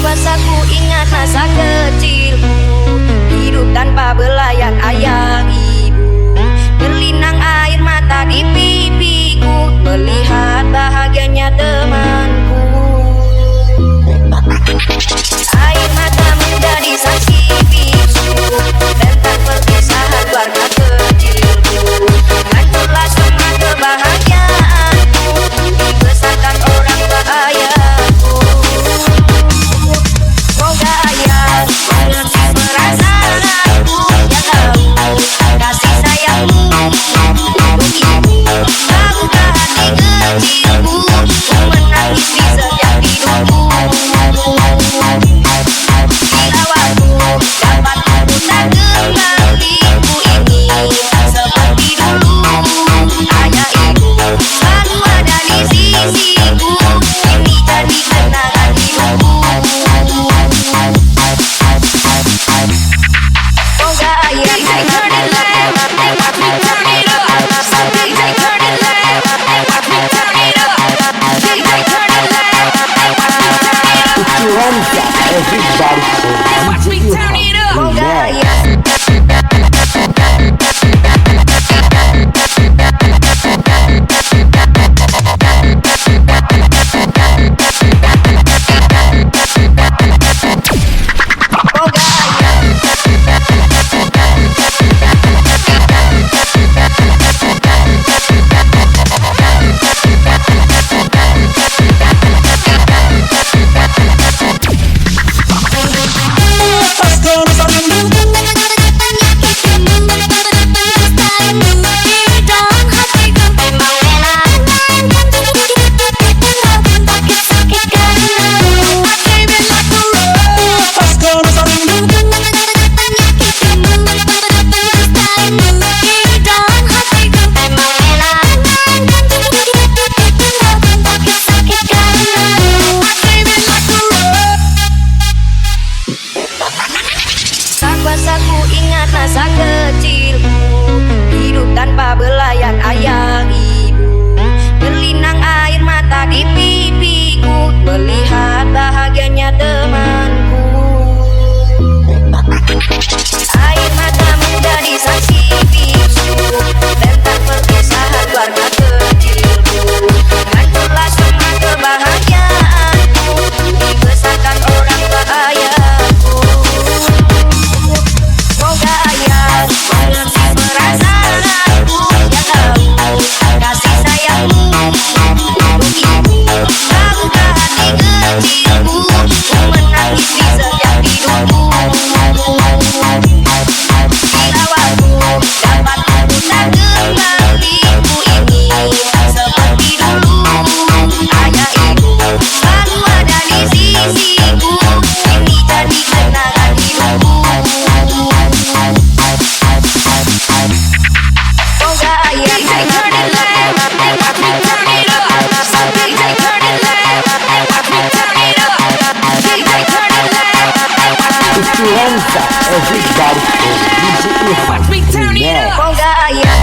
Masa ku ingat masa kecilku, hidup tanpa belayan ayah ibu. Berlinang air mata di pipiku, melihat bahagianya temanku. Air mata menjadi saksi bisu tentang perpisahan keluarga kecilku. Hancurlah semua kebahagiaanku, dibesarkan orang tua ayahku. Semoga ayah mengerti perasaanku yang tahu kasih sayangmu untuk ibu. Tahukah hati kecilku, ku menangis di setiap hidupku. Bila waktu dapat putar kembali, ku ingin seperti dulu. Ayah ibu selalu ada di sisiku, ini jadi kenangan hidupku. Semoga ayah Watch me turn it up. semoga ayah Masa ku ingat masa kecilku, hidup tanpa belayan ayah ibu. Berlinang air mata di pipiku, melihat bahagianya temanku. Air mata menjadi saksi bisu tentang perpisahan keluarga kecilku. Hancurlah semua kebahagiaanku, dibesarkan orang tua ayahku. Semoga ayah mengerti perasaanku yang tahu kasih sayangmu untuk ibu. Tahukah hati kecilku, ku menangis di setiap hidupku. Bila waktu dapat putar kembali, ku ingin seperti dulu. Ayah ibu selalu ada di sisiku, ini jadi kenangan hidupku. Semoga ayah Watch me turn it up. semoga ayah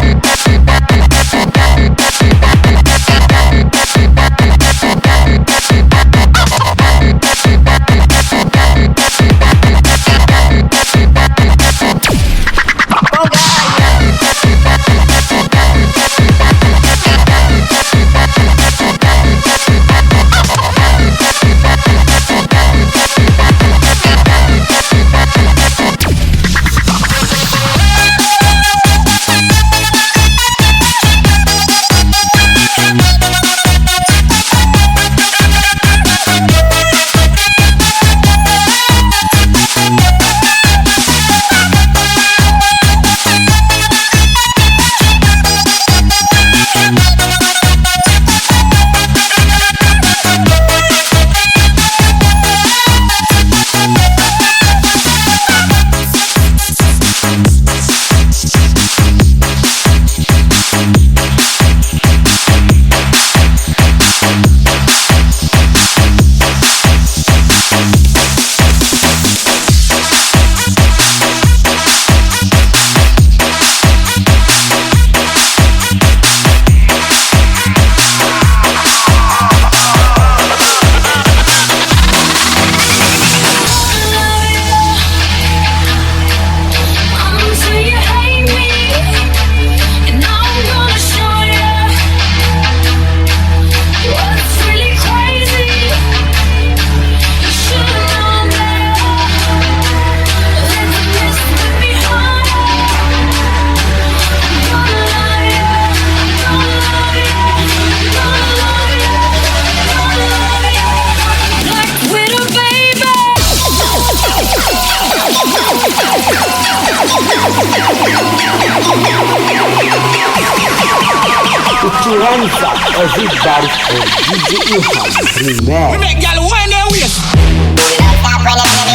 hands up, everybody, for DJ Ilham Remix. Make y'all wind their waist. Lagunya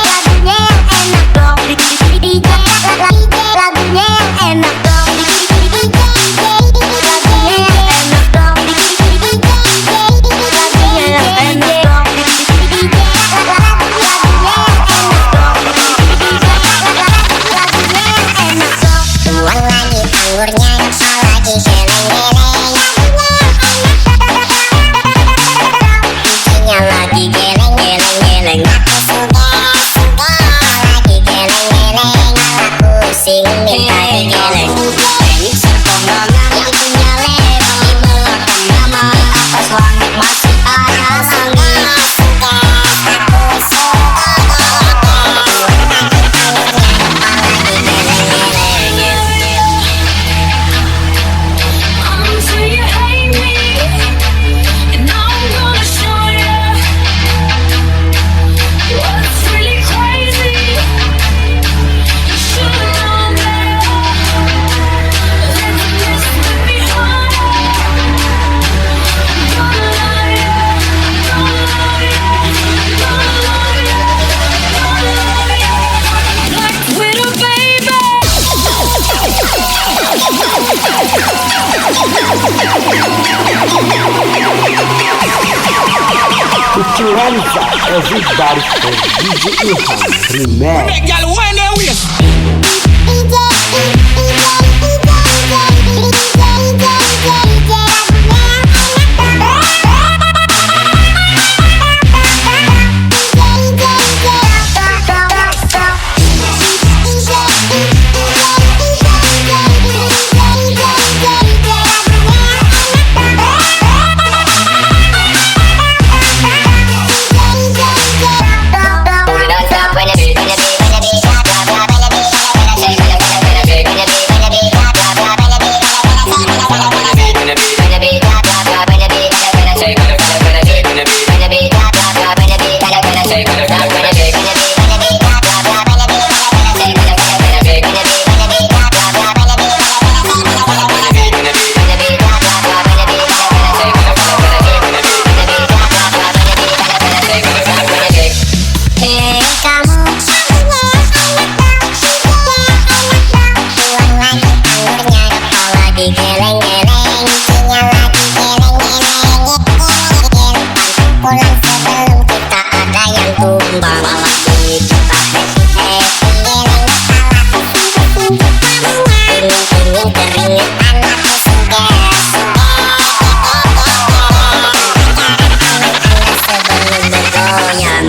yang enak dong di lagunya yang enak dong di lagunya yang enak dong di lagunya yang enak dong di lagunya yang enak dong di lagunya yang enak dong di lagunya yang enak dong di Tuang lagi anggurnya, rasa lagi geleng-geleng. Bijinya lagi geleng-geleng-geleng. Aku suka lagi geleng-geleng. Aku pusing minta digeleng. Mixer kondangan itunya level di belakang nama. Atas langit masih ada langit. Aku suka lagi geleng-geleng. Until you hate me, and I'm gonna show you what's really crazy. You should've known better. Let the rest slip behind. I'm gonna love you, gonna love you, gonna love you, gonna love you. Black widow, baby. Put your hands up, everybody, for DJ Ilham Remix. Make y'all wind their waist. geleng-geleng, isinya lagi geleng-geleng. Pulang sebelum kita ada yang tumbang. Malah ini kita happy-happy, geleng kepala dingin-dingin keringetan aku anak-anak sebelum bergoyang.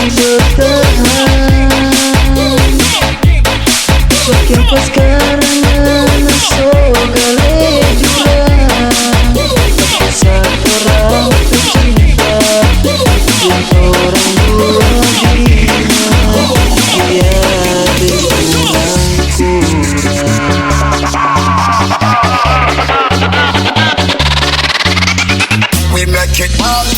bertahan. Semakin pas karangan sogale jurang. Satu orang tercinta untuk orang dua bina. Tiada kurang-kurang. We make it fun.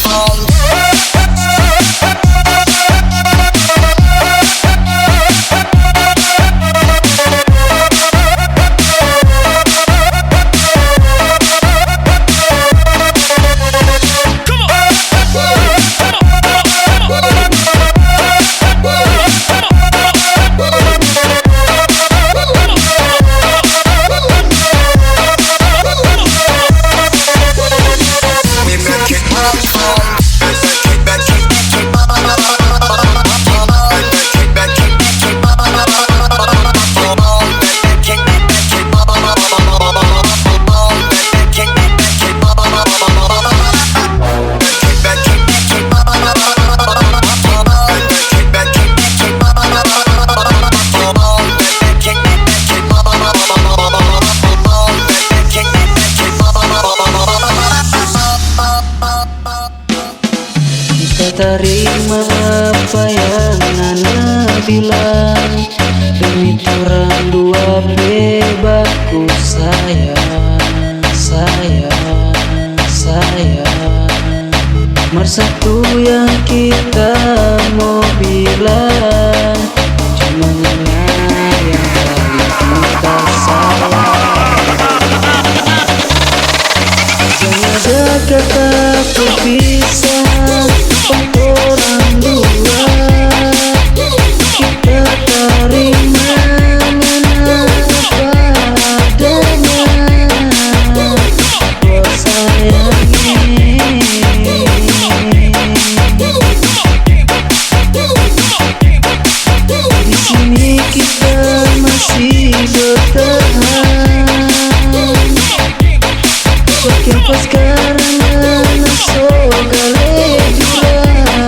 Terima apa yang Nana bilang. Demi kurang dua bebasku sayang, sayang, sayang. Mersatu yang kita mau bilang, cuma Nana yang paling kita sayang. Jangan ada kata berpisah. Orang dua kita terima apa adanya. Bersayangi di sini kita masih bertahan. Semakin pas karangan sogale jurang.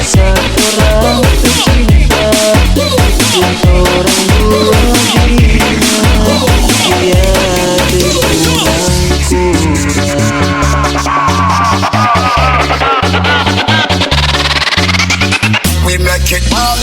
Satu orang tercinta untuk orang dua bina. Tiada kurang-kurang. We make it fun.